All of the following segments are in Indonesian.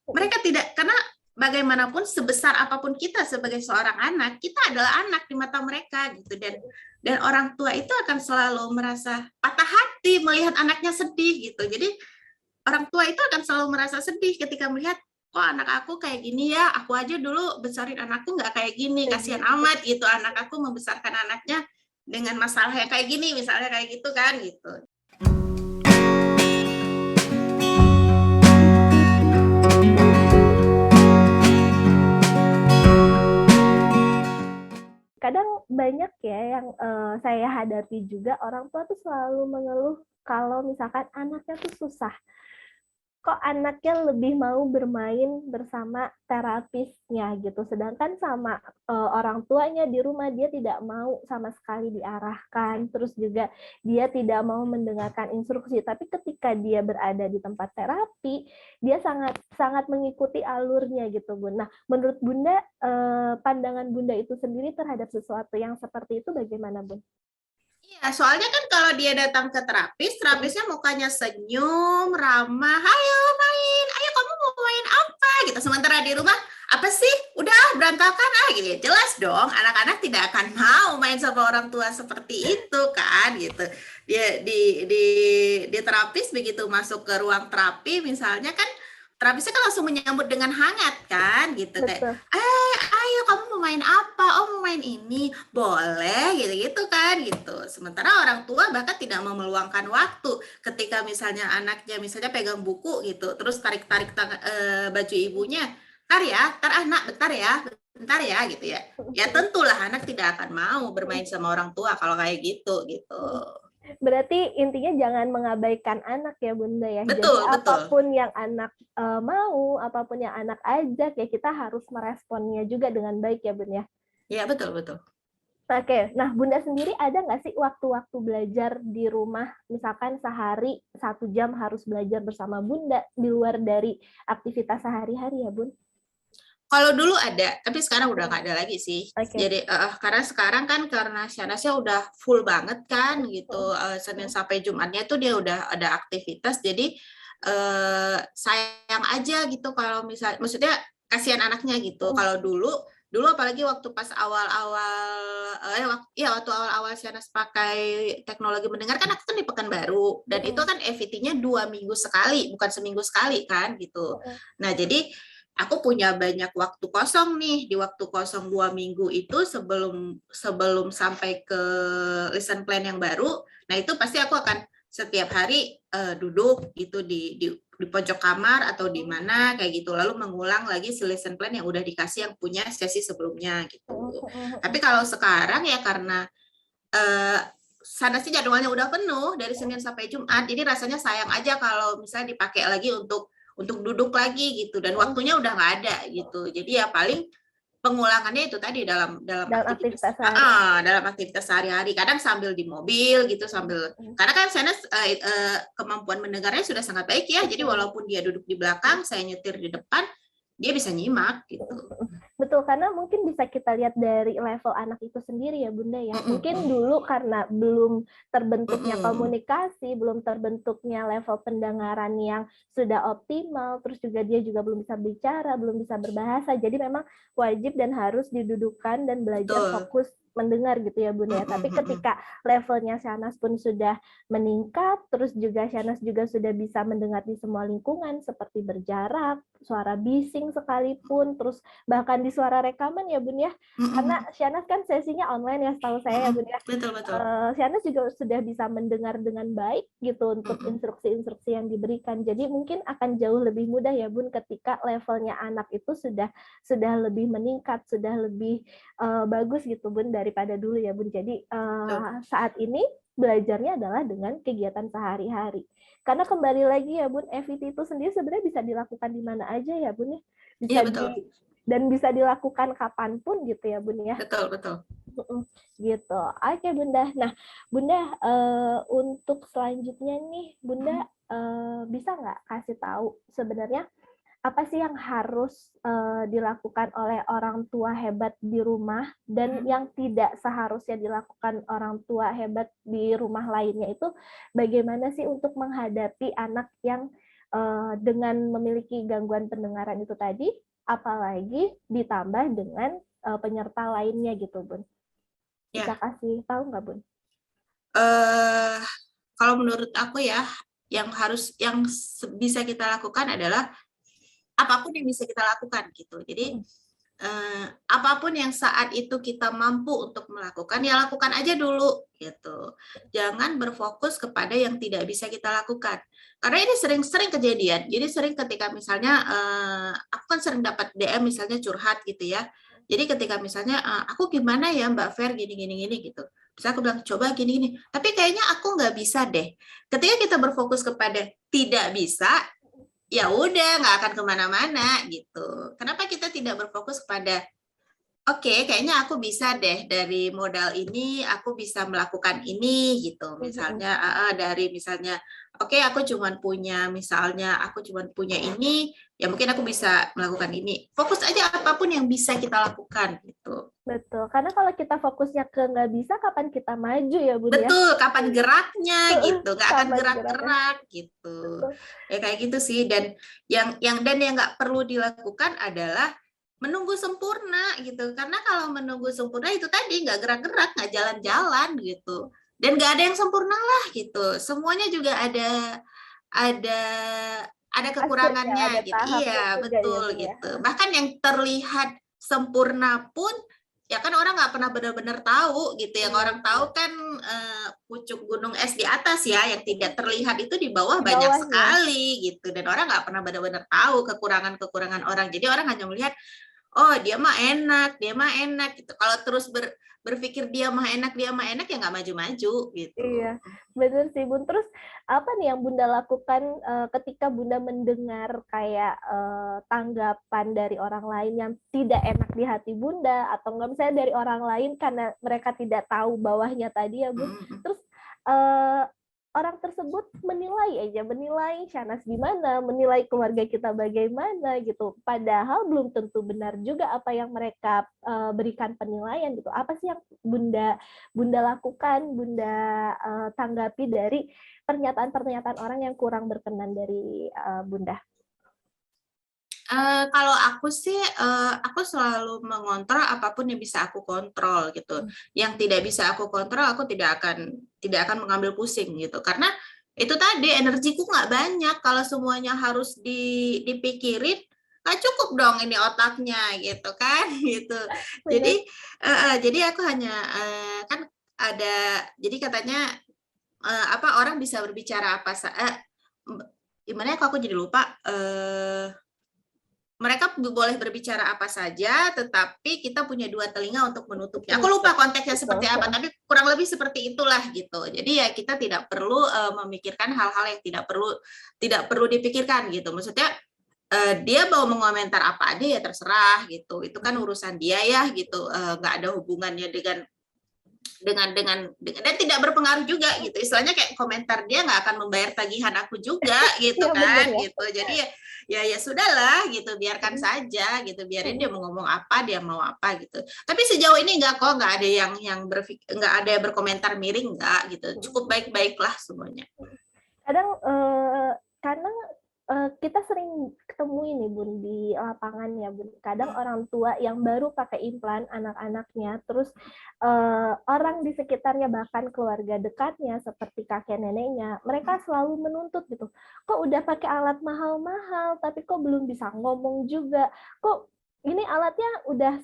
Mereka tidak, karena bagaimanapun sebesar apapun kita sebagai seorang anak, kita adalah anak di mata mereka gitu. Dan orang tua itu akan selalu merasa patah hati melihat anaknya sedih gitu. Jadi orang tua itu akan selalu merasa sedih ketika melihat, kok anak aku kayak gini ya, aku aja dulu besarin anakku nggak kayak gini, kasihan amat gitu, anak aku membesarkan anaknya dengan masalah yang kayak gini, misalnya kayak gitu kan gitu. Kadang banyak ya yang saya hadapi juga, orang tua tuh selalu mengeluh kalau misalkan anaknya tuh susah. Kok anaknya lebih mau bermain bersama terapisnya gitu, sedangkan sama orang tuanya di rumah dia tidak mau sama sekali diarahkan, terus juga dia tidak mau mendengarkan instruksi. Tapi ketika dia berada di tempat terapi, dia sangat sangat mengikuti alurnya gitu, Bun. Nah, menurut Bunda, pandangan Bunda itu sendiri terhadap sesuatu yang seperti itu bagaimana, Bun? Iya, soalnya kan kalau dia datang ke terapis, terapisnya mukanya senyum, ramah, ayo main, ayo kamu mau main apa gitu. Sementara di rumah, apa sih? Udah berantakan gitu. Jelas dong, anak-anak tidak akan mau main sama orang tua seperti itu kan gitu. Dia di terapis begitu masuk ke ruang terapi misalnya kan, terapisnya kan langsung menyambut dengan hangat kan gitu, kayak Betul. ayo kamu mau main apa, oh mau main ini, boleh gitu-gitu kan gitu. Sementara orang tua bahkan tidak mau meluangkan waktu ketika misalnya anaknya misalnya pegang buku gitu, terus tarik-tarik baju ibunya, tar anak bentar ya gitu ya. Ya tentulah anak tidak akan mau bermain sama orang tua kalau kayak gitu gitu. Berarti intinya jangan mengabaikan anak ya, Bunda ya. Jadi Betul, betul. apapun yang anak mau, apapun yang anak ajak ya kita harus meresponnya juga dengan baik ya, Bun ya. Ya, betul, betul. Oke, nah Bunda sendiri ada nggak sih waktu-waktu belajar di rumah, misalkan sehari 1 jam harus belajar bersama Bunda di luar dari aktivitas sehari-hari ya, Bun? Kalau dulu ada, tapi sekarang udah nggak ada lagi sih. Oke. Jadi karena sekarang kan karena Syanasnya udah full banget kan gitu. Senin sampai Jumatnya tuh dia udah ada aktivitas. Jadi sayang aja gitu kalau maksudnya kasihan anaknya gitu. Kalau dulu apalagi waktu pas awal-awal waktu awal-awal Syanas pakai teknologi mendengar kan aku kan di Pekanbaru dan itu kan EVT-nya 2 minggu sekali, bukan seminggu sekali kan gitu. Nah jadi aku punya banyak waktu kosong nih di waktu kosong 2 minggu itu sebelum sampai ke lesson plan yang baru. Nah itu pasti aku akan setiap hari duduk gitu di pojok kamar atau di mana kayak gitu, lalu mengulang lagi si lesson plan yang udah dikasih yang punya sesi sebelumnya gitu. Tapi kalau sekarang ya karena sana sih jadwalnya udah penuh dari Senin sampai Jumat, jadi rasanya sayang aja kalau misalnya dipakai lagi untuk duduk lagi gitu, dan waktunya udah nggak ada gitu. Jadi ya paling pengulangannya itu tadi dalam aktivitas aktivitas sehari. dalam aktivitas sehari-hari, kadang sambil di mobil gitu, sambil karena kan saya kemampuan mendengarnya sudah sangat baik ya, jadi walaupun dia duduk di belakang saya nyetir di depan, dia bisa nyimak gitu. Betul, karena mungkin bisa kita lihat dari level anak itu sendiri ya, Bunda ya. Mungkin dulu karena belum terbentuknya komunikasi, belum terbentuknya level pendengaran yang sudah optimal, terus juga dia juga belum bisa bicara, belum bisa berbahasa. Jadi memang wajib dan harus didudukkan dan belajar fokus mendengar gitu ya, Bunda ya. Tapi ketika levelnya Shanas pun sudah meningkat, terus juga Shanas juga sudah bisa mendengar di semua lingkungan seperti berjarak, suara bising sekalipun, terus bahkan di suara rekaman ya, Bun ya. Karena Shanas kan sesinya online ya, setahu saya ya, Bun ya. Betul, betul. Shanas juga sudah bisa mendengar dengan baik gitu untuk instruksi-instruksi yang diberikan. Jadi mungkin akan jauh lebih mudah ya, Bun, ketika levelnya anak itu sudah lebih meningkat, sudah lebih bagus gitu, Bun, daripada dulu ya, Bun. Jadi saat ini belajarnya adalah dengan kegiatan sehari-hari. Karena kembali lagi ya, Bun, EVT itu sendiri sebenarnya bisa dilakukan di mana aja ya, Bun ya. Bisa dan bisa dilakukan kapanpun gitu ya, Bun ya. Betul, betul. Gitu. Oke, Bunda. Nah, Bunda, untuk selanjutnya nih, Bunda bisa nggak kasih tahu sebenarnya apa sih yang harus dilakukan oleh orang tua hebat di rumah dan yang tidak seharusnya dilakukan orang tua hebat di rumah lainnya, itu bagaimana sih untuk menghadapi anak yang dengan memiliki gangguan pendengaran itu tadi, apalagi ditambah dengan penyerta lainnya gitu, Bun. Bisa Ya, kasih tahu nggak, Bun? kalau menurut aku ya, yang bisa kita lakukan adalah apapun yang bisa kita lakukan gitu. Jadi apapun yang saat itu kita mampu untuk melakukan, ya lakukan aja dulu gitu. Jangan berfokus kepada yang tidak bisa kita lakukan. Karena ini sering-sering kejadian. Jadi sering ketika misalnya aku kan sering dapat DM misalnya curhat gitu ya. Jadi ketika misalnya aku gimana ya Mbak Fer gini gitu. Terus aku bilang coba gini. Tapi kayaknya aku nggak bisa deh. Ketika kita berfokus kepada tidak bisa, ya udah nggak akan kemana-mana gitu. Kenapa kita tidak berfokus kepada oke, kayaknya aku bisa deh dari modal ini, aku bisa melakukan ini gitu. Misalnya dari misalnya, oke aku cuma punya ini, ya mungkin aku bisa melakukan ini. Fokus aja apapun yang bisa kita lakukan gitu. Betul, karena kalau kita fokusnya ke nggak bisa, kapan kita maju ya, Bun ya? Betul, kapan geraknya gitu, nggak akan Kapan gerak-gerak gitu. Betul. Ya kayak gitu sih. Dan yang nggak perlu dilakukan adalah menunggu sempurna gitu. Karena kalau menunggu sempurna itu tadi nggak gerak-gerak, nggak jalan-jalan gitu. Dan nggak ada yang sempurna lah gitu. Semuanya juga ada ada Hasilnya, kekurangannya ada gitu. tahapnya Iya, juga ya, betul Bun ya. gitu. Bahkan yang terlihat sempurna pun ya kan orang nggak pernah benar-benar tahu gitu. Yang orang tahu kan pucuk gunung es di atas ya, yang tidak terlihat itu di bawah Di banyak bawahnya. sekali gitu. Dan orang nggak pernah benar-benar tahu kekurangan-kekurangan orang. Jadi orang hanya melihat oh dia mah enak gitu. Kalau terus berpikir dia mah enak ya nggak maju-maju gitu. Iya, benar sih, Bun. Terus apa nih yang Bunda lakukan ketika Bunda mendengar kayak tanggapan dari orang lain yang tidak enak di hati Bunda, atau nggak misalnya dari orang lain karena mereka tidak tahu bawahnya tadi ya, Bun. Terus orang tersebut menilai Shahnaz gimana, menilai keluarga kita bagaimana gitu. Padahal belum tentu benar juga apa yang mereka berikan penilaian gitu. Apa sih yang Bunda lakukan, Bunda tanggapi dari pernyataan-pernyataan orang yang kurang berkenan dari Bunda? Kalau aku sih, aku selalu mengontrol apapun yang bisa aku kontrol gitu. Yang tidak bisa aku kontrol, aku tidak akan mengambil pusing gitu. Karena itu tadi energiku nggak banyak. Kalau semuanya harus dipikirin, nggak cukup dong ini otaknya gitu kan, gitu. Jadi aku hanya kan ada. Jadi katanya orang bisa berbicara apa saja. Gimana ya? Kalau aku jadi lupa. Mereka boleh berbicara apa saja, tetapi kita punya dua telinga untuk menutupnya. Aku lupa konteksnya seperti apa, tapi kurang lebih seperti itulah gitu. Jadi ya kita tidak perlu memikirkan hal-hal yang tidak perlu dipikirkan gitu. Maksudnya dia mau mengomentar apa aja ya terserah gitu. Itu kan urusan dia ya gitu. Nggak ada hubungannya dengan dan tidak berpengaruh juga gitu. Istilahnya kayak komentar dia nggak akan membayar tagihan aku juga gitu kan gitu. Jadi ya sudahlah gitu, biarkan saja gitu, biarin dia mau ngomong apa, dia mau apa gitu. Tapi sejauh ini nggak ada yang berpikir, nggak ada yang berkomentar miring, nggak gitu, cukup baik-baiklah semuanya. Kadang karena kita sering ketemu ini, Bun, di lapangan ya, Bun. Kadang orang tua yang baru pakai implan anak-anaknya, terus orang di sekitarnya, bahkan keluarga dekatnya seperti kakek neneknya, mereka selalu menuntut gitu. Kok udah pakai alat mahal-mahal, tapi kok belum bisa ngomong juga? Kok ini alatnya udah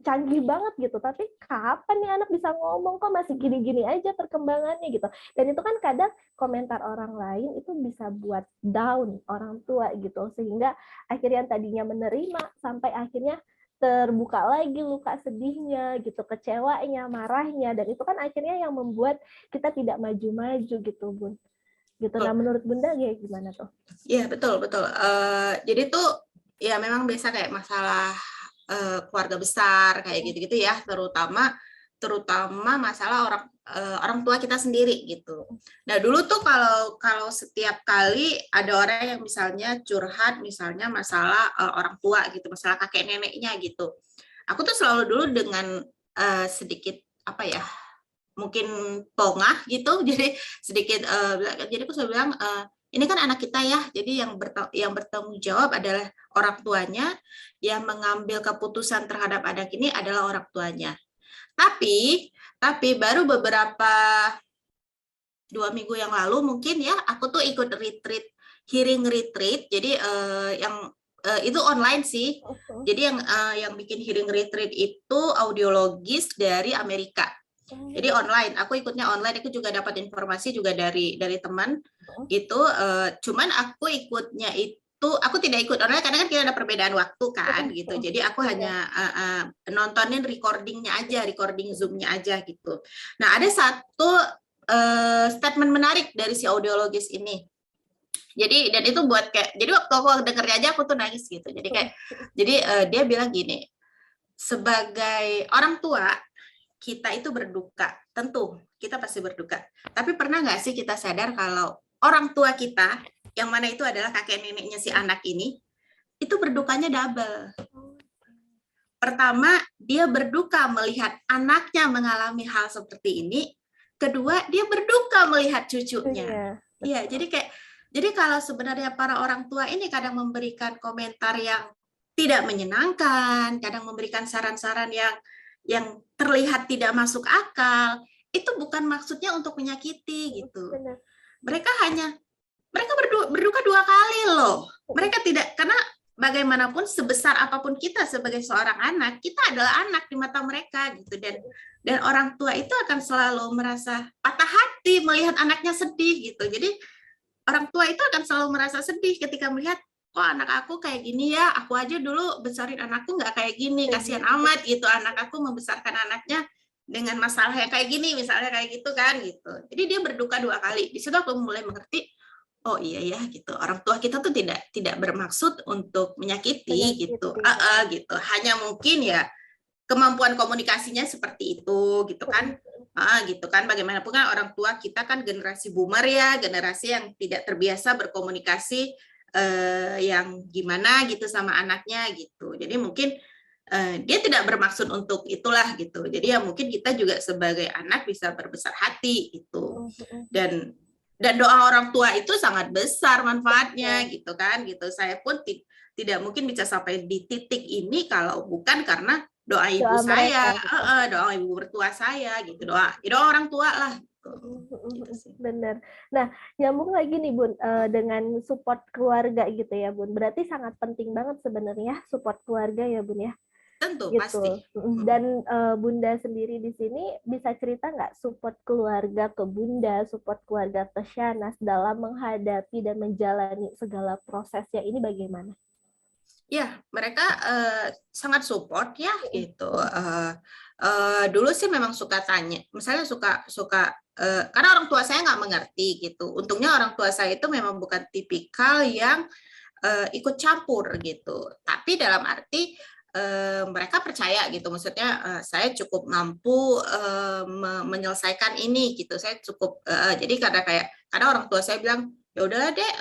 canggih banget gitu, tapi kapan nih anak bisa ngomong, kok masih gini-gini aja perkembangannya gitu. Dan itu kan kadang komentar orang lain itu bisa buat down orang tua gitu, sehingga akhirnya tadinya menerima sampai akhirnya terbuka lagi luka sedihnya gitu, kecewanya, marahnya, dan itu kan akhirnya yang membuat kita tidak maju-maju gitu, Bun. Gitu. Nah, menurut Bunda gimana tuh? Iya, betul. Jadi tuh ya memang biasa kayak masalah keluarga besar kayak gitu-gitu ya, terutama masalah orang tua kita sendiri gitu. Nah dulu tuh kalau setiap kali ada orang yang misalnya curhat misalnya masalah orang tua gitu, masalah kakek neneknya gitu, aku tuh selalu dulu dengan sedikit apa ya, mungkin pongah gitu, jadi sedikit jadi aku selalu bilang ini kan anak kita ya, jadi yang bertanggung jawab adalah orang tuanya, yang mengambil keputusan terhadap anak ini adalah orang tuanya. Tapi baru beberapa 2 minggu yang lalu mungkin ya, aku tuh ikut hearing retreat. Jadi itu online sih. Jadi yang bikin hearing retreat itu audiologis dari Amerika. Jadi online, aku ikutnya online. Aku juga dapat informasi juga dari teman gitu. Cuman aku ikutnya itu, aku tidak ikut online karena kan kita ada perbedaan waktu kan gitu. Jadi aku hanya nontonin recording Zoom-nya aja gitu. Nah, ada satu statement menarik dari si audiologis ini. Jadi, dan itu buat kayak, jadi waktu aku dengernya aja aku tuh nangis gitu. Jadi dia bilang gini, sebagai orang tua kita itu berduka, tentu kita pasti berduka. Tapi pernah nggak sih kita sadar kalau orang tua kita, yang mana itu adalah kakek neneknya si anak ini, itu berdukanya double. Pertama, dia berduka melihat anaknya mengalami hal seperti ini. Kedua, dia berduka melihat cucunya. Iya, jadi kalau sebenarnya para orang tua ini kadang memberikan komentar yang tidak menyenangkan, kadang memberikan saran-saran yang terlihat tidak masuk akal, itu bukan maksudnya untuk menyakiti gitu. Mereka berduka 2 kali loh. Mereka tidak, karena bagaimanapun sebesar apapun kita sebagai seorang anak, kita adalah anak di mata mereka gitu, dan orang tua itu akan selalu merasa patah hati melihat anaknya sedih gitu. Jadi orang tua itu akan selalu merasa sedih ketika melihat, kok anak aku kayak gini ya, aku aja dulu besarin anakku nggak kayak gini, kasihan amat gitu, anak aku membesarkan anaknya dengan masalah yang kayak gini, misalnya kayak gitu kan gitu. Jadi dia berduka 2 kali. Di situ aku mulai mengerti, oh iya ya gitu, orang tua kita tuh tidak bermaksud untuk menyakiti gitu. Gitu. Hanya mungkin ya kemampuan komunikasinya seperti itu gitu kan. Gitu kan, bagaimanapun kan orang tua kita kan generasi boomer ya, generasi yang tidak terbiasa berkomunikasi yang gimana gitu sama anaknya gitu. Jadi mungkin dia tidak bermaksud untuk itulah gitu. Jadi ya mungkin kita juga sebagai anak bisa berbesar hati gitu. Dan doa orang tua itu sangat besar manfaatnya gitu kan gitu. Saya pun tidak mungkin bisa sampai di titik ini kalau bukan karena doa ibu saya, doa ibu mertua saya gitu, doa orang tua lah. Benar. Nah, nyambung lagi nih Bun, dengan support keluarga gitu ya Bun. Berarti sangat penting banget sebenarnya support keluarga ya Bun ya. Tentu gitu. Pasti. Dan Bunda sendiri di sini bisa cerita nggak support keluarga ke Bunda, support keluarga ke Shahnaz dalam menghadapi dan menjalani segala prosesnya ini bagaimana? Ya, mereka sangat support ya gitu. Dulu sih memang suka tanya, misalnya suka karena orang tua saya nggak mengerti gitu. Untungnya orang tua saya itu memang bukan tipikal yang ikut campur gitu. Tapi dalam arti mereka percaya gitu, maksudnya saya cukup mampu menyelesaikan ini gitu. Saya cukup jadi karena orang tua saya bilang, ya udahlah deh,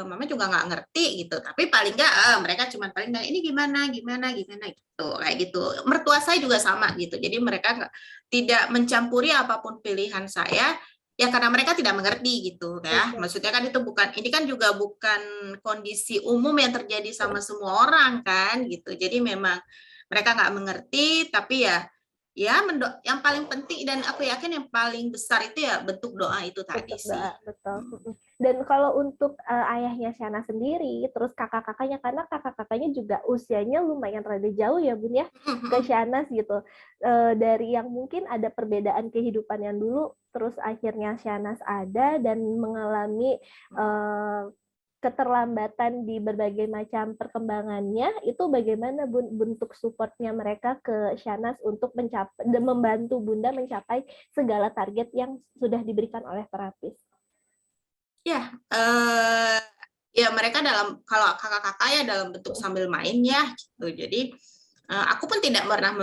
mama juga nggak ngerti gitu, tapi paling nggak mereka cuma paling nggak ini gimana gitu, kayak gitu. Mertua saya juga sama gitu, jadi mereka tidak mencampuri apapun pilihan saya ya karena mereka tidak mengerti gitu ya. Maksudnya kan itu ini kan juga bukan kondisi umum yang terjadi sama semua orang kan gitu. Jadi memang mereka nggak mengerti, tapi ya yang paling penting dan aku yakin yang paling besar itu ya bentuk doa itu tadi sih. Betul. Dan kalau untuk ayahnya Shahnaz sendiri, terus kakak-kakaknya, karena kakak-kakaknya juga usianya lumayan rada jauh ya Bun ya, ke Shahnaz gitu. Dari yang mungkin ada perbedaan kehidupan yang dulu, terus akhirnya Shahnaz ada dan mengalami keterlambatan di berbagai macam perkembangannya, itu bagaimana bentuk supportnya mereka ke Shahnaz untuk membantu Bunda mencapai segala target yang sudah diberikan oleh terapis? Ya, ya mereka kalau kakak-kakak ya dalam bentuk sambil main ya gitu. Jadi aku pun tidak pernah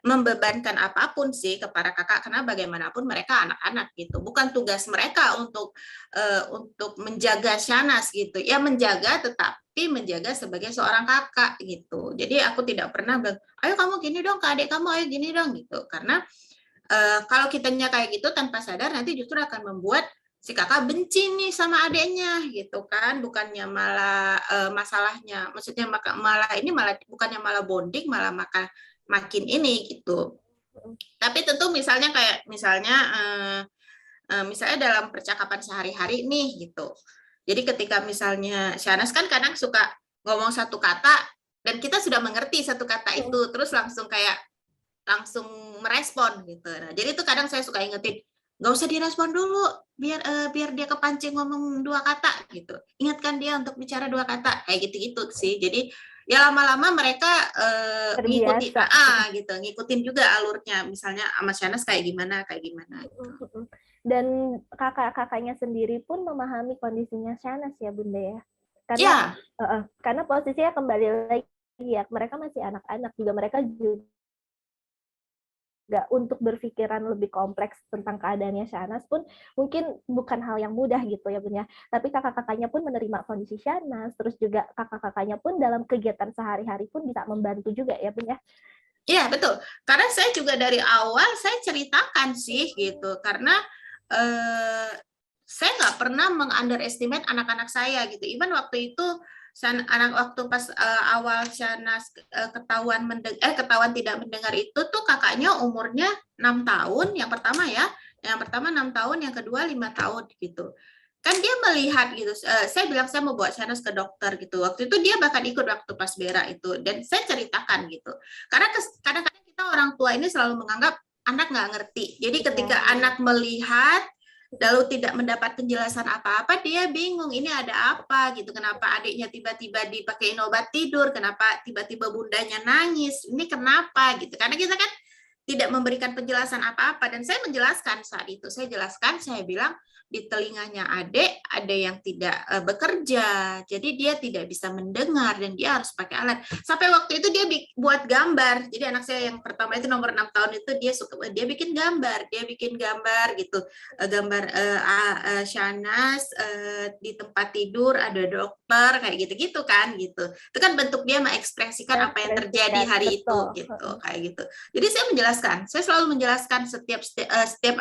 membebankan apapun sih kepada kakak, karena bagaimanapun mereka anak-anak gitu. Bukan tugas mereka untuk menjaga Shahnaz gitu. Ya menjaga, tetapi menjaga sebagai seorang kakak gitu. Jadi aku tidak pernah bilang, ayo kamu gini dong ke adik kamu, ayo gini dong gitu. Karena kalau kitanya kayak gitu tanpa sadar nanti justru akan membuat si kakak benci nih sama adiknya gitu kan, bukannya malah masalahnya, maksudnya malah ini malah bukannya malah bonding, malah makin ini gitu. Tapi tentu misalnya kayak misalnya dalam percakapan sehari-hari nih gitu. Jadi ketika misalnya Shanas kan kadang suka ngomong satu kata dan kita sudah mengerti satu kata itu, terus langsung merespon gitu. Nah, jadi itu kadang saya suka ingetin, nggak usah direspon dulu, biar dia kepancing ngomong dua kata gitu. Ingatkan dia untuk bicara dua kata, kayak gitu-gitu sih. Jadi ya lama-lama mereka ngikutin juga alurnya. Misalnya sama Shanas kayak gimana gitu. Dan kakak-kakaknya sendiri pun memahami kondisinya Shanas ya Bunda ya. Karena posisinya kembali lagi ya, mereka masih anak-anak juga, mereka juga untuk berpikiran lebih kompleks tentang keadaannya Shanas pun mungkin bukan hal yang mudah gitu ya Bunda. Tapi kakak-kakaknya pun menerima kondisi Shanas, terus juga kakak-kakaknya pun dalam kegiatan sehari-hari pun bisa membantu juga ya Bunda. Iya betul, karena saya juga dari awal saya ceritakan sih gitu, karena saya nggak pernah meng-underestimate anak-anak saya gitu. Even waktu itu waktu pas awal Shanas ketahuan tidak mendengar itu tuh kakaknya umurnya 6 tahun, yang pertama 6 tahun, yang kedua 5 tahun gitu. Kan dia melihat gitu, saya bilang saya mau bawa Shanas ke dokter gitu. Waktu itu dia bahkan ikut waktu pas berak itu, dan saya ceritakan gitu. Karena kadang-kadang kita orang tua ini selalu menganggap anak nggak ngerti. Jadi ketika anak melihat lalu tidak mendapat penjelasan apa-apa, dia bingung ini ada apa gitu, kenapa adiknya tiba-tiba dipakein obat tidur, kenapa tiba-tiba bundanya nangis, ini kenapa gitu. Karena kita kan tidak memberikan penjelasan apa-apa, dan saya menjelaskan saat itu, saya bilang di telinganya adik ada yang tidak bekerja, jadi dia tidak bisa mendengar dan dia harus pakai alat. Sampai waktu itu dia buat gambar. Jadi anak saya yang pertama itu nomor 6 tahun itu dia bikin gambar gitu, gambar Shanas di tempat tidur ada dokter kayak gitu-gitu kan gitu. Itu kan bentuk dia mengekspresikan apa yang terjadi hari itu gitu, kayak gitu. Jadi saya selalu menjelaskan setiap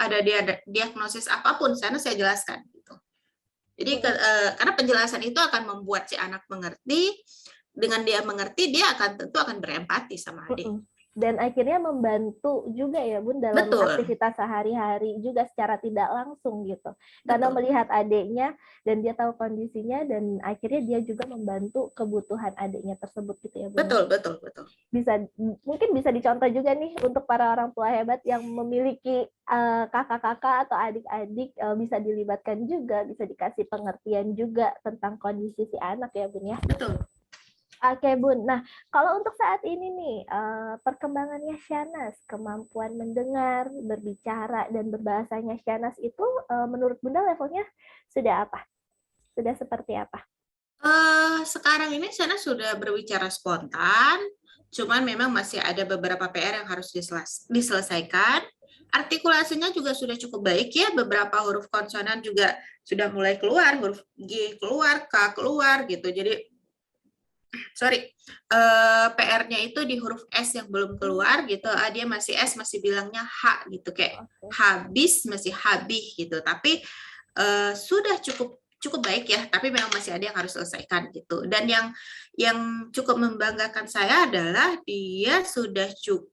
ada diagnosis apapun, saya jelaskan gitu. Jadi karena penjelasan itu akan membuat si anak mengerti, dengan dia mengerti dia tentu akan berempati sama adik. Dan akhirnya membantu juga ya Bun dalam aktivitas sehari-hari juga secara tidak langsung gitu. Karena melihat adiknya dan dia tahu kondisinya, dan akhirnya dia juga membantu kebutuhan adiknya tersebut gitu ya Bun. Betul. Mungkin bisa dicontoh juga nih untuk para orang tua hebat yang memiliki kakak-kakak atau adik-adik, bisa dilibatkan juga, bisa dikasih pengertian juga tentang kondisi si anak ya Bun ya. Betul. Oke Bun, nah kalau untuk saat ini nih, perkembangannya Shanas, kemampuan mendengar, berbicara, dan berbahasanya Shanas itu menurut Bunda levelnya sudah apa? Sudah seperti apa? Sekarang ini Shanas sudah berbicara spontan, cuman memang masih ada beberapa PR yang harus diselesaikan. Artikulasinya juga sudah cukup baik ya, beberapa huruf konsonan juga sudah mulai keluar, huruf G keluar, K keluar gitu. Jadi PR-nya itu di huruf S yang belum keluar gitu. Dia masih S, masih bilangnya H gitu, kayak habis masih habis gitu. Tapi sudah cukup baik ya, tapi memang masih ada yang harus selesaikan gitu. Dan yang cukup membanggakan saya adalah dia sudah cukup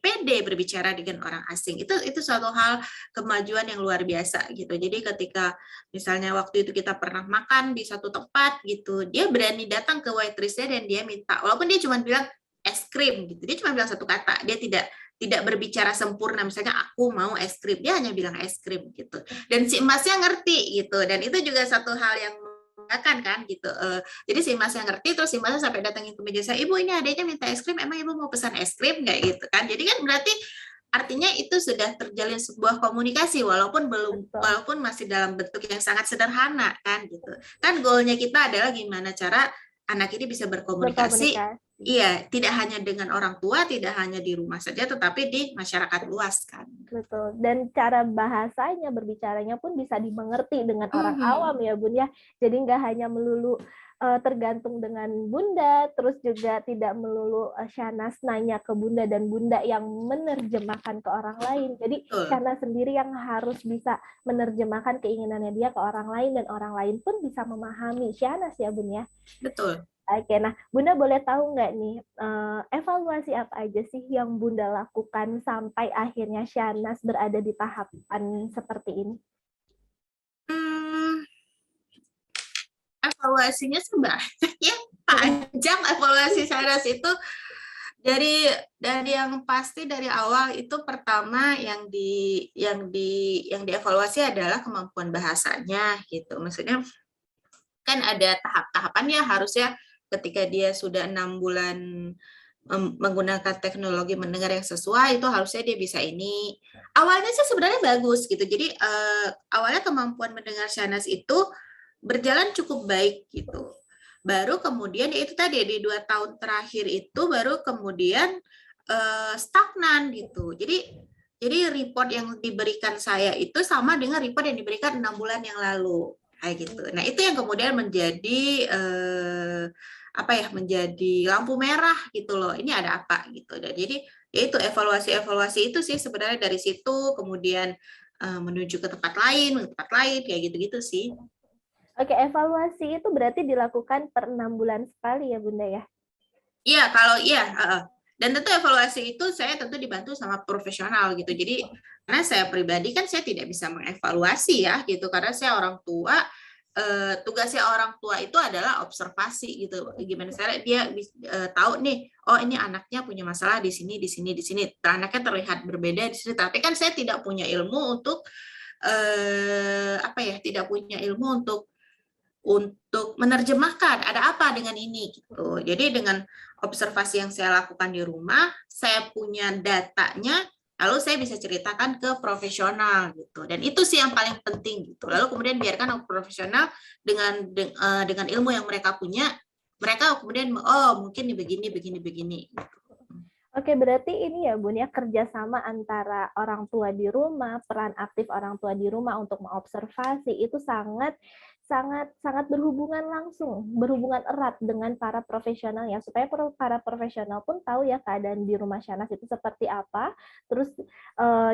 pede berbicara dengan orang asing. Itu suatu hal kemajuan yang luar biasa gitu. Jadi ketika misalnya waktu itu kita pernah makan di satu tempat gitu, dia berani datang ke waitress-nya dan dia minta, walaupun dia cuma bilang es krim gitu, dia cuma bilang satu kata, dia tidak berbicara sempurna, misalnya aku mau es krim, dia hanya bilang es krim gitu, dan si emasnya ngerti gitu. Dan itu juga satu hal yang kan gitu. Jadi si emasnya ngerti, terus si emasnya sampai datangin ke meja saya, ibu ini adanya minta es krim, emang ibu mau pesan es krim kayak gitu kan. Jadi kan berarti artinya itu sudah terjalin sebuah komunikasi, walaupun masih dalam bentuk yang sangat sederhana kan gitu. Kan goalnya kita adalah gimana cara anak ini bisa berkomunikasi. Iya, tidak hanya dengan orang tua, tidak hanya di rumah saja, tetapi di masyarakat luas kan. Betul. Dan cara bahasanya, berbicaranya pun bisa dimengerti dengan orang awam ya Bun ya. Jadi nggak hanya melulu tergantung dengan Bunda, terus juga tidak melulu Shahnaz nanya ke Bunda dan Bunda yang menerjemahkan ke orang lain. Jadi Betul. Shahnaz sendiri yang harus bisa menerjemahkan keinginannya dia ke orang lain dan orang lain pun bisa memahami Shahnaz ya Bun ya. Betul. Oke, nah Bunda boleh tahu nggak nih evaluasi apa aja sih yang Bunda lakukan sampai akhirnya Shahnaz berada di tahapan seperti ini? Evaluasinya sebanyak ya, panjang evaluasi Shahnaz itu. Dari yang pasti dari awal itu pertama yang dievaluasi adalah kemampuan bahasanya gitu. Maksudnya kan ada tahap-tahapan ya, harusnya ketika dia sudah 6 bulan menggunakan teknologi mendengar yang sesuai, itu harusnya dia bisa ini. Awalnya sih sebenarnya bagus gitu. Jadi awalnya kemampuan mendengar Shahnaz itu berjalan cukup baik gitu. Baru kemudian ya itu tadi di 2 tahun terakhir itu baru kemudian stagnan gitu. Jadi report yang diberikan saya itu sama dengan report yang diberikan 6 bulan yang lalu kayak gitu. Nah itu yang kemudian menjadi menjadi lampu merah gitu loh. Ini ada apa gitu. Dan jadi ya itu evaluasi itu sih sebenarnya dari situ kemudian menuju ke tempat lain kayak gitu-gitu sih. Oke, evaluasi itu berarti dilakukan per 6 bulan sekali ya Bunda ya? Iya, kalau iya. Dan tentu evaluasi itu saya tentu dibantu sama profesional gitu. Jadi karena saya pribadi kan saya tidak bisa mengevaluasi ya gitu. Karena saya orang tua, tugasnya orang tua itu adalah observasi gitu. Gimana cara dia tahu nih, oh ini anaknya punya masalah di sini, di sini, di sini. Anaknya terlihat berbeda di sini. Tapi kan saya tidak punya ilmu untuk tidak punya ilmu untuk menerjemahkan ada apa dengan ini gitu. Jadi dengan observasi yang saya lakukan di rumah, saya punya datanya, lalu saya bisa ceritakan ke profesional gitu. Dan itu sih yang paling penting gitu. Lalu kemudian biarkan profesional dengan ilmu yang mereka punya, mereka kemudian mungkin begini gitu. Oke, berarti ini ya Bun ya, kerjasama antara orang tua di rumah, peran aktif orang tua di rumah untuk mengobservasi itu sangat berhubungan langsung, berhubungan erat dengan para profesional ya, supaya para profesional pun tahu ya keadaan di rumah Shahnaz itu seperti apa, terus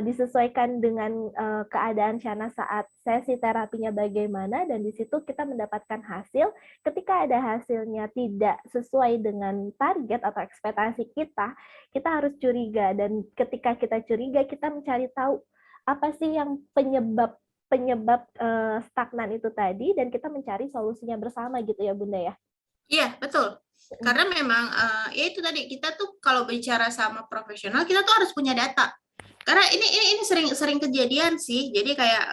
disesuaikan dengan keadaan Shahnaz saat sesi terapinya bagaimana, dan di situ kita mendapatkan hasil. Ketika ada hasilnya tidak sesuai dengan target atau ekspektasi kita harus curiga, dan ketika kita curiga kita mencari tahu apa sih yang penyebab stagnan itu tadi, dan kita mencari solusinya bersama gitu ya Bunda ya. Iya, betul. Karena memang ya itu tadi, kita tuh kalau bicara sama profesional kita tuh harus punya data. Karena ini sering kejadian sih. Jadi kayak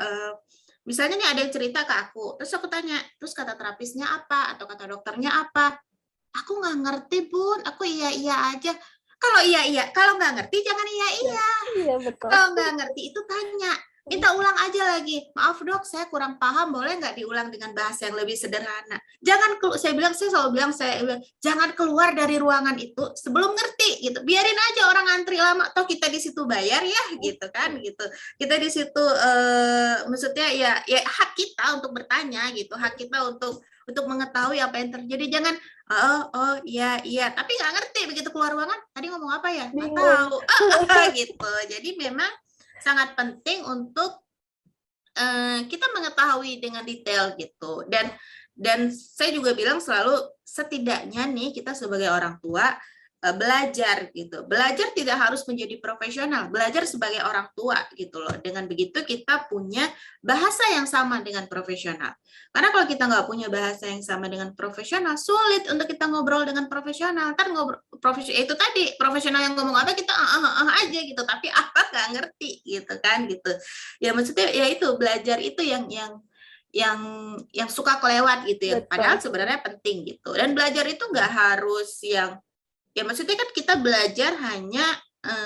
misalnya nih ada yang cerita ke aku, terus aku tanya, terus kata terapisnya apa atau kata dokternya apa? Aku nggak ngerti Bun, aku iya aja. Kalau iya, kalau nggak ngerti jangan iya. Iya, betul. Kalau nggak ngerti itu tanya, minta ulang aja lagi. Maaf dok, saya kurang paham, boleh nggak diulang dengan bahasa yang lebih sederhana? Saya selalu bilang, jangan keluar dari ruangan itu sebelum ngerti gitu. Biarin aja orang antri lama, toh kita di situ bayar ya, gitu kan, gitu. Kita di situ, maksudnya ya hak kita untuk bertanya gitu, hak kita untuk mengetahui apa yang terjadi. Jangan iya, tapi nggak ngerti begitu keluar ruangan. Tadi ngomong apa ya? Nggak tahu, gitu. Jadi memang sangat penting untuk kita mengetahui dengan detail gitu. Dan saya juga bilang selalu, setidaknya nih kita sebagai orang tua belajar gitu. Belajar tidak harus menjadi profesional, belajar sebagai orang tua gitu loh. Dengan begitu kita punya bahasa yang sama dengan profesional. Karena kalau kita nggak punya bahasa yang sama dengan profesional, sulit untuk kita ngobrol dengan profesional. Kan itu tadi, profesional yang ngomong apa kita aja gitu, tapi apa nggak ngerti gitu kan gitu. Ya maksudnya ya itu, belajar itu yang suka kelewat gitu ya. Padahal sebenarnya penting gitu. Dan belajar itu nggak harus yang, ya maksudnya kan kita belajar hanya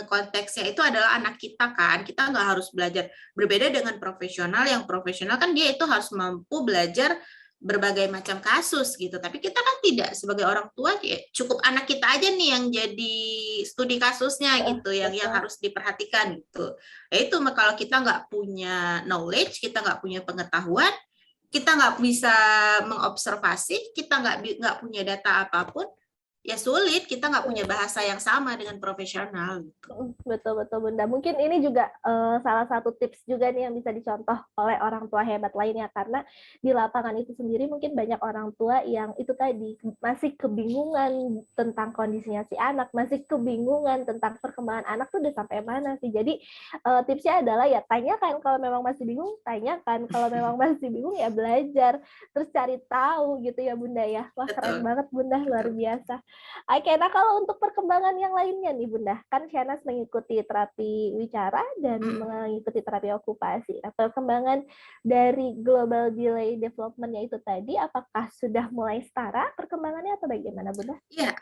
konteksnya itu adalah anak kita kan, kita nggak harus belajar. Berbeda dengan profesional, yang profesional kan dia itu harus mampu belajar berbagai macam kasus gitu, tapi kita kan tidak, sebagai orang tua cukup anak kita aja nih yang jadi studi kasusnya gitu, yang harus diperhatikan gitu. Ya itu, kalau kita nggak punya knowledge, kita nggak punya pengetahuan, kita nggak bisa mengobservasi, kita nggak punya data apapun, ya sulit, kita nggak punya bahasa yang sama dengan profesional gitu. Betul betul Bunda. Mungkin ini juga salah satu tips juga nih yang bisa dicontoh oleh orang tua hebat lainnya, karena di lapangan itu sendiri mungkin banyak orang tua yang itu tadi masih kebingungan tentang kondisinya si anak, masih kebingungan tentang perkembangan anak tuh udah sampai mana sih. Jadi tipsnya adalah ya tanyakan, kalau memang masih bingung tanyakan, kalau memang masih bingung ya belajar, terus cari tahu gitu ya Bunda ya. Wah keren Betul, banget Bunda, luar betul. biasa. Oke, nah kalau untuk perkembangan yang lainnya nih Bunda, kan Shanas mengikuti terapi wicara dan mengikuti terapi okupasi. Nah, perkembangan dari global delay development-nya itu tadi, apakah sudah mulai setara perkembangannya atau bagaimana Bunda? Ya,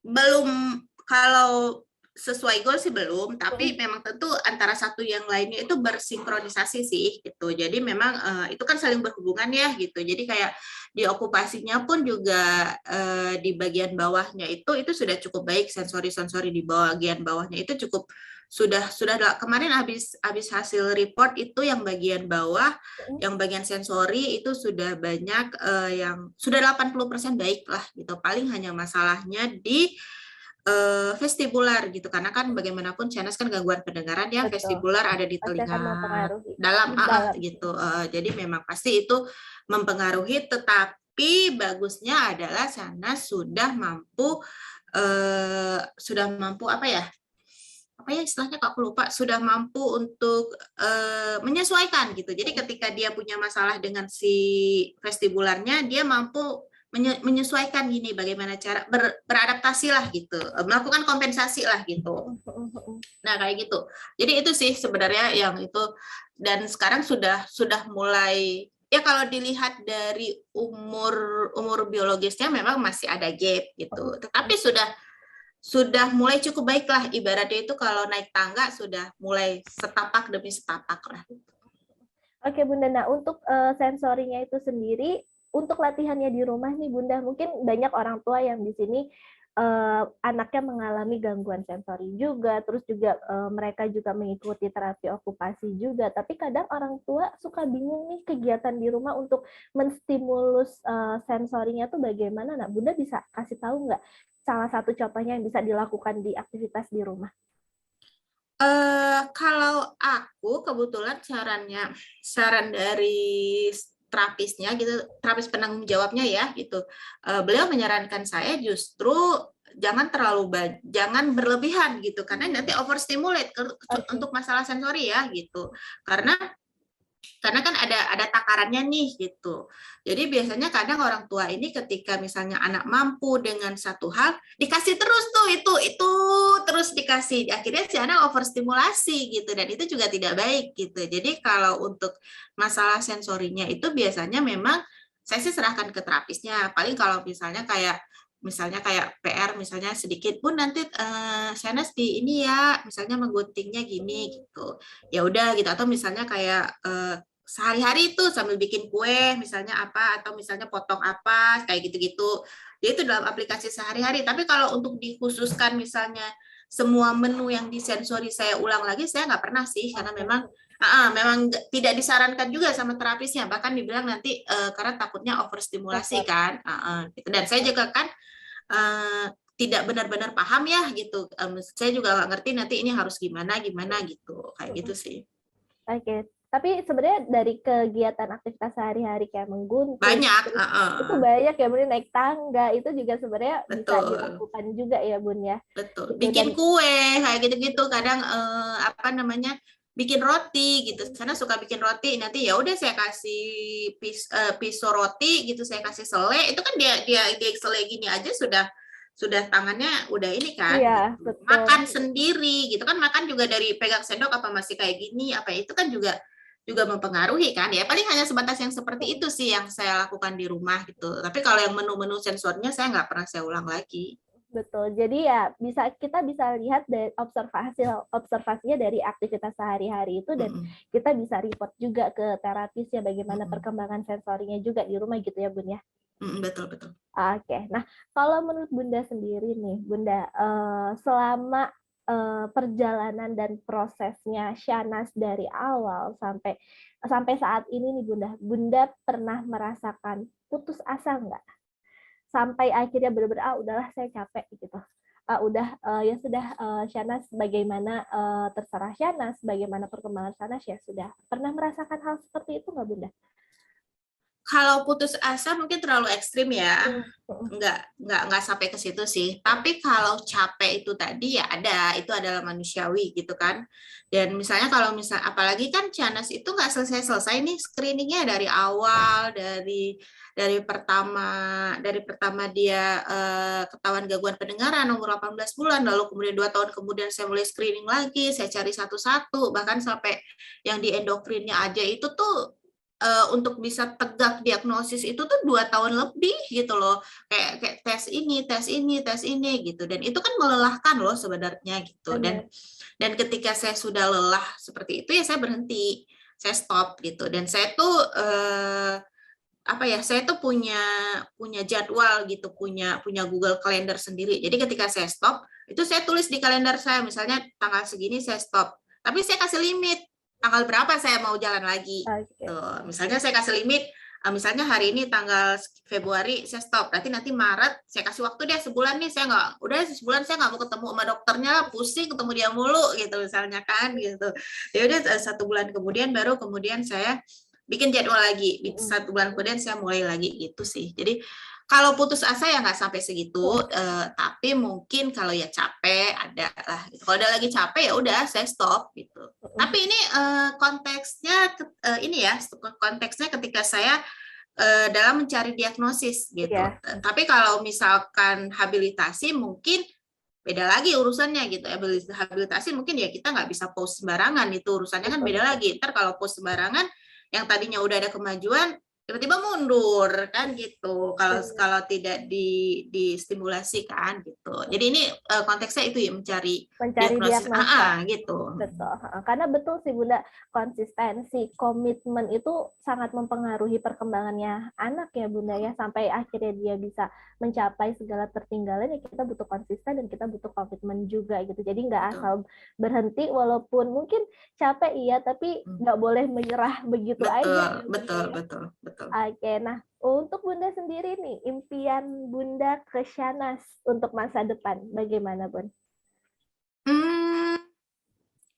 belum, kalau sesuai goal sih belum, tapi memang tentu antara satu yang lainnya itu bersinkronisasi sih gitu. Jadi memang itu kan saling berhubungan ya gitu. Jadi kayak di okupasinya pun juga di bagian bawahnya itu sudah cukup baik, sensori di bagian bawahnya itu cukup sudah kemarin habis hasil report itu yang bagian bawah, yang bagian sensori itu sudah banyak yang sudah 80% baik lah gitu. Paling hanya masalahnya di vestibular gitu, karena kan bagaimanapun CNS kan gangguan pendengaran ya, Betul. vestibular ada di Pasti akan telinga mempengaruhi. dalam Dalam. gitu. Jadi memang pasti itu mempengaruhi, tetapi bagusnya adalah CNS sudah mampu apa ya istilahnya, kok aku lupa, sudah mampu untuk menyesuaikan gitu. Jadi ketika dia punya masalah dengan si vestibularnya, dia mampu menyesuaikan gini, bagaimana cara beradaptasi lah gitu, melakukan kompensasi lah gitu. Nah kayak gitu. Jadi itu sih sebenarnya yang itu, dan sekarang sudah mulai, ya kalau dilihat dari umur biologisnya memang masih ada gap gitu, tetapi sudah mulai cukup baik lah, ibaratnya itu kalau naik tangga sudah mulai setapak demi setapak lah. Oke Bunda, nah untuk sensorinya itu sendiri, untuk latihannya di rumah nih Bunda, mungkin banyak orang tua yang di sini anaknya mengalami gangguan sensori juga, terus juga mereka juga mengikuti terapi okupasi juga, tapi kadang orang tua suka bingung nih kegiatan di rumah untuk menstimulus sensorinya tuh bagaimana. Nah Bunda bisa kasih tahu nggak salah satu contohnya yang bisa dilakukan di aktivitas di rumah? Kalau aku kebetulan saran dari terapisnya gitu, terapis penanggung jawabnya ya gitu. Beliau menyarankan saya justru jangan berlebihan gitu, karena nanti overstimulate untuk masalah sensori ya gitu. Karena kan ada takarannya nih gitu. Jadi biasanya kadang orang tua ini ketika misalnya anak mampu dengan satu hal, dikasih terus tuh itu terus dikasih. Akhirnya si anak overstimulasi gitu, dan itu juga tidak baik gitu. Jadi kalau untuk masalah sensorinya itu biasanya memang saya sih serahkan ke terapisnya. Paling kalau misalnya kayak PR misalnya sedikit pun nanti Shanas di ini ya, misalnya mengguntingnya gini gitu, ya udah gitu. Atau misalnya kayak sehari-hari itu sambil bikin kue misalnya apa, atau misalnya potong apa kayak gitu-gitu, dia itu dalam aplikasi sehari-hari. Tapi kalau untuk dikhususkan misalnya semua menu yang disensori saya ulang lagi, saya nggak pernah sih, karena memang tidak disarankan juga sama terapisnya, bahkan dibilang nanti karena takutnya overstimulasi kan, gitu. Dan saya juga kan tidak benar-benar paham ya gitu. Saya juga nggak ngerti nanti ini harus gimana gitu, kayak gitu sih. Oke, tapi sebenarnya dari kegiatan aktivitas sehari-hari kayak menggunting, Banyak, itu banyak ya Bun, naik tangga, itu juga sebenarnya bisa betul, dilakukan juga ya Bun ya. betul. Gitu dan Bikin kue kayak gitu-gitu, kadang apa namanya, bikin roti gitu. Sana suka bikin roti, nanti ya udah saya kasih pisau roti gitu, saya kasih selai, itu kan dia selai gini aja sudah tangannya udah ini kan iya, gitu. betul. Makan sendiri gitu kan, makan juga dari pegang sendok apa masih kayak gini, apa itu kan juga mempengaruhi kan ya. Paling hanya sebatas yang seperti itu sih yang saya lakukan di rumah gitu. Tapi kalau yang menu-menu sensornya saya nggak pernah saya ulang lagi. Betul. Jadi ya kita bisa lihat dari observasinya dari aktivitas sehari-hari itu, dan kita bisa report juga ke terapis ya bagaimana perkembangan sensorinya juga di rumah gitu ya Bun ya. Betul, betul. Oke. Nah, kalau menurut Bunda sendiri nih, Bunda selama perjalanan dan prosesnya Shahnaz dari awal sampai saat ini nih Bunda, Bunda pernah merasakan putus asa nggak? Sampai akhirnya benar-benar udahlah saya capek gitu. Ya sudah, Shahnaz bagaimana, terserah Shahnaz, bagaimana perkembangan Shahnaz ya sudah. Pernah merasakan hal seperti itu nggak Bunda? Kalau putus asa mungkin terlalu ekstrim ya, Hmm. nggak sampai ke situ sih. Tapi kalau capek itu tadi ya ada, itu adalah manusiawi gitu kan. Dan misalnya kalau apalagi kan Shahnaz itu nggak selesai nih screeningnya dari awal, dari pertama dia ketahuan gangguan pendengaran umur 18 bulan, lalu kemudian 2 tahun kemudian saya mulai screening lagi, saya cari satu-satu, bahkan sampai yang di endokrinnya aja itu tuh untuk bisa tegak diagnosis itu tuh 2 tahun lebih gitu loh, kayak tes ini gitu, dan itu kan melelahkan loh sebenarnya gitu. Dan ketika saya sudah lelah seperti itu ya saya berhenti, saya stop gitu. Dan saya tuh saya tuh punya jadwal gitu, punya Google Calendar sendiri. Jadi ketika saya stop itu saya tulis di kalender saya, misalnya tanggal segini saya stop, tapi saya kasih limit tanggal berapa saya mau jalan lagi. Tuh, misalnya saya kasih limit, misalnya hari ini tanggal Februari saya stop, berarti nanti Maret saya kasih waktu deh sebulan nih, sebulan saya nggak mau ketemu sama dokternya, pusing ketemu dia mulu gitu misalnya kan gitu. Ya udah 1 bulan kemudian baru kemudian saya bikin jadwal lagi, 1 bulan kemudian saya mulai lagi gitu sih. Jadi kalau putus asa ya nggak sampai segitu, tapi mungkin kalau ya capek ada lah. Gitu. Kalau udah lagi capek ya udah saya stop gitu. Tapi ini konteksnya ketika saya dalam mencari diagnosis gitu. Yeah. Tapi kalau misalkan habilitasi mungkin beda lagi urusannya gitu. Habilitasi mungkin ya kita nggak bisa post sembarangan, itu urusannya kan beda lagi. Ntar kalau post sembarangan yang tadinya udah ada kemajuan tiba-tiba mundur kan gitu, kalau tidak distimulasi kan gitu. Jadi ini konteksnya itu ya mencari diagnosis gitu. Betul, karena betul sih Bunda, konsistensi, komitmen itu sangat mempengaruhi perkembangannya anak ya Bunda ya, sampai akhirnya dia bisa mencapai segala tertinggalan ya kita butuh konsisten dan kita butuh komitmen juga gitu. Jadi nggak asal berhenti walaupun mungkin capek iya, tapi nggak boleh menyerah begitu aja. Betul. Oke, nah untuk Bunda sendiri nih, impian Bunda ke Shahnaz untuk masa depan bagaimana Bun?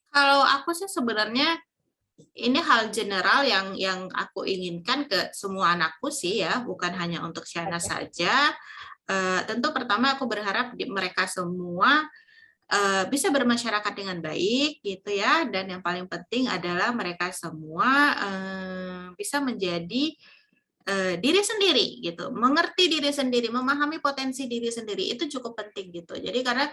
Kalau aku sih sebenarnya ini hal general yang aku inginkan ke semua anakku sih ya, bukan hanya untuk Shahnaz saja. Tentu pertama aku berharap mereka semua bisa bermasyarakat dengan baik gitu ya, dan yang paling penting adalah mereka semua bisa menjadi diri sendiri gitu, mengerti diri sendiri, memahami potensi diri sendiri, itu cukup penting gitu. Jadi karena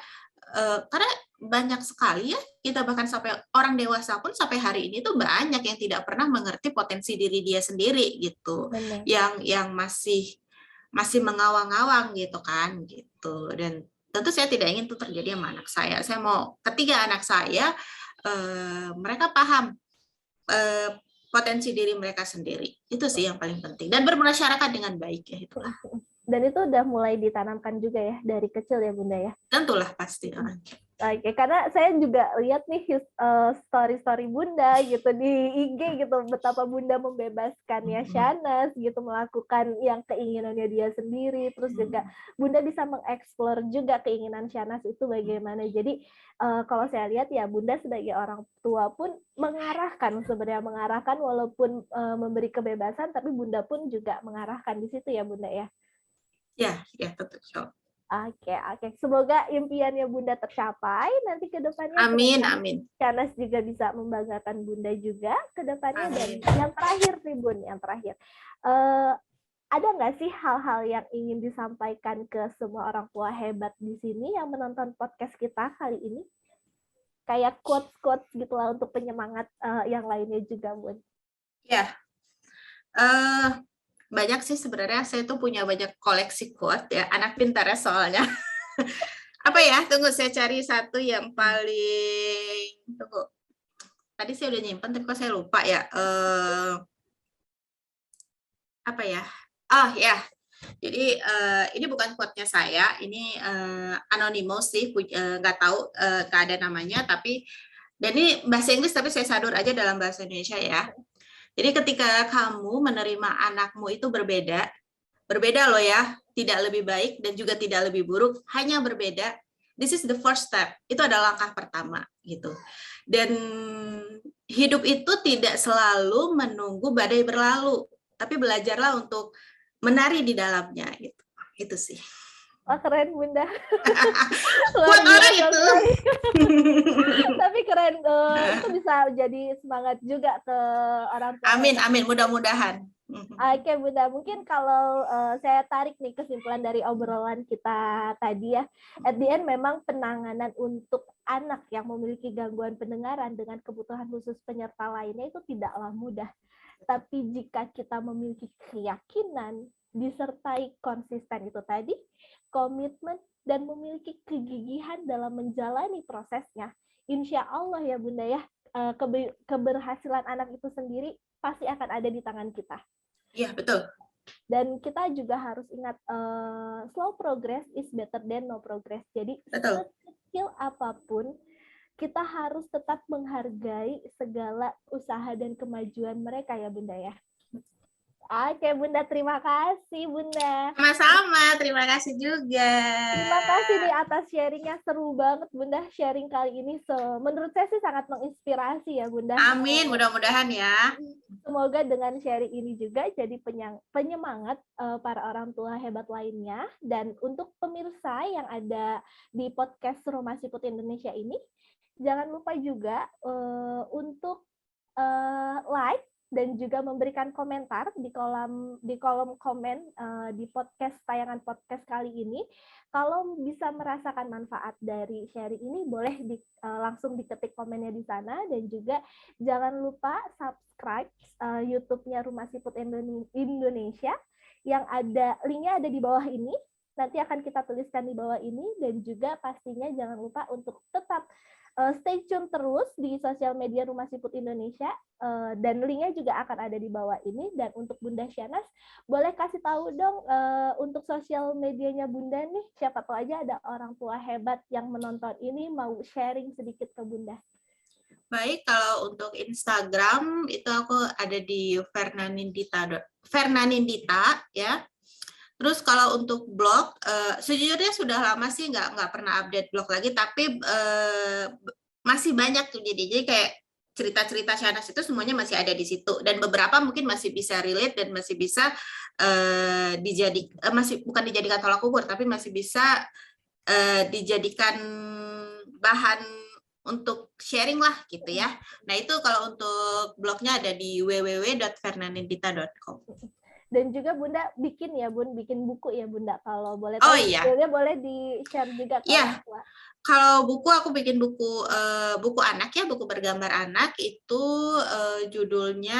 banyak sekali ya, kita bahkan sampai orang dewasa pun sampai hari ini tuh banyak yang tidak pernah mengerti potensi diri dia sendiri gitu. Yang masih mengawang-awang gitu kan gitu. Dan tentu saya tidak ingin itu terjadi sama anak saya. Saya mau ketiga anak saya mereka paham potensi diri mereka sendiri. Itu sih yang paling penting. Dan bermasyarakat dengan baik ya itulah. Dan itu udah mulai ditanamkan juga ya dari kecil ya Bunda ya? Tentulah pasti. Oke, karena saya juga lihat nih story-story Bunda gitu di IG gitu, betapa Bunda membebaskannya Shahnaz gitu, melakukan yang keinginannya dia sendiri, terus juga Bunda bisa mengeksplor juga keinginan Shahnaz itu bagaimana. Jadi kalau saya lihat ya Bunda sebagai orang tua pun mengarahkan walaupun memberi kebebasan, tapi Bunda pun juga mengarahkan di situ ya Bunda ya. Ya, betul. Oke. Semoga impiannya Bunda tercapai nanti ke depannya. Amin. Shahnaz juga bisa membanggakan Bunda juga ke depannya. Dan yang terakhir nih Bun, ada nggak sih hal-hal yang ingin disampaikan ke semua orang tua hebat di sini yang menonton podcast kita kali ini? Kayak quotes-quotes gitu lah untuk penyemangat yang lainnya juga Bun. Ya. Banyak sih sebenarnya, saya tuh punya banyak koleksi quote ya, anak pintar ya soalnya. Apa ya, tunggu saya cari satu yang paling, tunggu. Tadi saya udah nyimpen tapi kok saya lupa ya. Apa ya? Ya, Jadi ini bukan quote-nya saya, ini anonymous sih, nggak tahu nggak ada namanya, tapi dan ini bahasa Inggris tapi saya sadur aja dalam bahasa Indonesia ya. Jadi ketika kamu menerima anakmu itu berbeda, berbeda loh ya, tidak lebih baik dan juga tidak lebih buruk, hanya berbeda. This is the first step. Itu adalah langkah pertama gitu. Dan hidup itu tidak selalu menunggu badai berlalu, tapi belajarlah untuk menari di dalamnya gitu. Itu sih. Wah, keren Bunda. Buat orang itu. Tapi keren, itu bisa jadi semangat juga ke orang tua. Amin, amin, mudah-mudahan. Oke Bunda, mungkin kalau saya tarik nih kesimpulan dari obrolan kita tadi ya, at the end memang penanganan untuk anak yang memiliki gangguan pendengaran dengan kebutuhan khusus penyerta lainnya itu tidaklah mudah. Tapi jika kita memiliki keyakinan, disertai konsisten itu tadi, komitmen, dan memiliki kegigihan dalam menjalani prosesnya, insya Allah ya Bunda ya, keberhasilan anak itu sendiri pasti akan ada di tangan kita. Iya, betul. Dan kita juga harus ingat, slow progress is better than no progress. Jadi sekecil apapun, kita harus tetap menghargai segala usaha dan kemajuan mereka ya Bunda ya. Oke Bunda, terima kasih Bunda. Sama-sama, terima kasih juga. Terima kasih nih atas sharingnya, seru banget Bunda sharing kali ini. Menurut saya sih sangat menginspirasi ya Bunda. Amin, mudah-mudahan ya. Semoga dengan sharing ini juga jadi penyemangat para orang tua hebat lainnya. Dan untuk pemirsa yang ada di podcast Rumah Siput Indonesia ini, jangan lupa juga untuk like dan juga memberikan komentar di kolom komen di tayangan podcast kali ini. Kalau bisa merasakan manfaat dari sharing ini, boleh langsung diketik komennya di sana. Dan juga jangan lupa subscribe YouTube-nya Rumah Siput Indonesia yang ada linknya ada di bawah ini. Nanti akan kita tuliskan di bawah ini. Dan juga pastinya jangan lupa untuk tetap stay tune terus di sosial media Rumah Siput Indonesia, dan linknya juga akan ada di bawah ini. Dan untuk Bunda Syanas, boleh kasih tahu dong untuk sosial medianya Bunda nih, siapa tahu aja ada orang tua hebat yang menonton ini mau sharing sedikit ke Bunda. Baik, kalau untuk Instagram itu aku ada di Fernanindita ya. Terus kalau untuk blog, sejujurnya sudah lama sih nggak pernah update blog lagi, tapi masih banyak tuh jadi kayak cerita-cerita Syanas itu semuanya masih ada di situ, dan beberapa mungkin masih bisa relate dan masih bisa masih bukan dijadikan tolak ukur, tapi masih bisa dijadikan bahan untuk sharing lah gitu ya. Nah itu kalau untuk blognya ada di www.fernanindita.com. Dan juga Bunda bikin buku ya Bunda, kalau boleh tahu. Oh iya. Boleh di-share juga ke orang tua. Kalau buku aku bikin buku anak ya, buku bergambar anak itu judulnya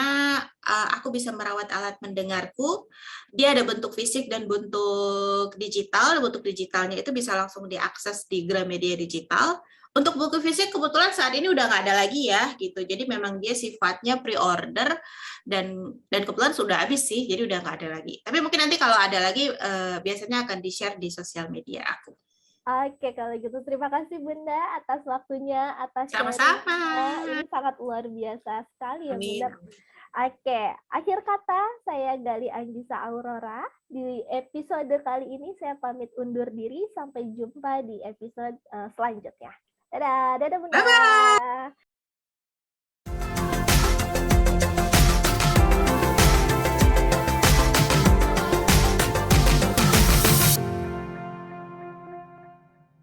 Aku Bisa Merawat Alat Mendengarku. Dia ada bentuk fisik dan bentuk digital. Bentuk digitalnya itu bisa langsung diakses di Gramedia Digital. Untuk buku fisik kebetulan saat ini udah nggak ada lagi ya gitu. Jadi memang dia sifatnya pre-order dan kebetulan sudah habis sih. Jadi udah nggak ada lagi. Tapi mungkin nanti kalau ada lagi biasanya akan di-share di sosial media aku. Oke, kalau gitu terima kasih Bunda atas waktunya, atas sama-sama. Ini sangat luar biasa sekali ya Bunda. Amin. Oke, akhir kata saya Gali Anggisa Aurora. Di episode kali ini saya pamit undur diri. Sampai jumpa di episode selanjutnya. Dadah Bunda. Bye-bye.